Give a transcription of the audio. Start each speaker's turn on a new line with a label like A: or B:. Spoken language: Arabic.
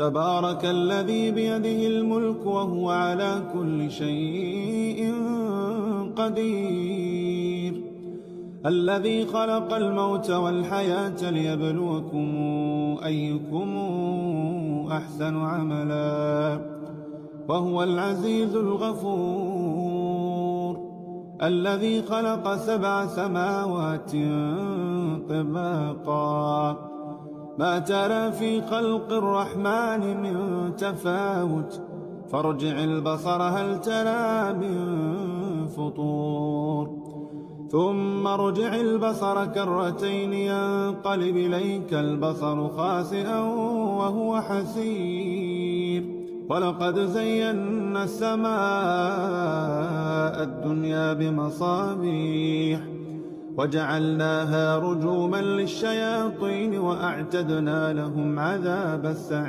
A: تبارك الذي بيده الملك وهو على كل شيء قدير الذي خلق الموت والحياة ليبلوكم أيكم أحسن عملا وهو العزيز الغفور الذي خلق 7 سماوات طباقا ما ترى في خلق الرحمن من تفاوت فارجع البصر هل ترى من فطور ثم ارجع البصر كرتين ينقلب إليك البصر خاسئا وهو حسير ولقد زينا السماء الدنيا بمصابيح وجعلناها رجوما للشياطين وأعتدنا لهم عذاب السعير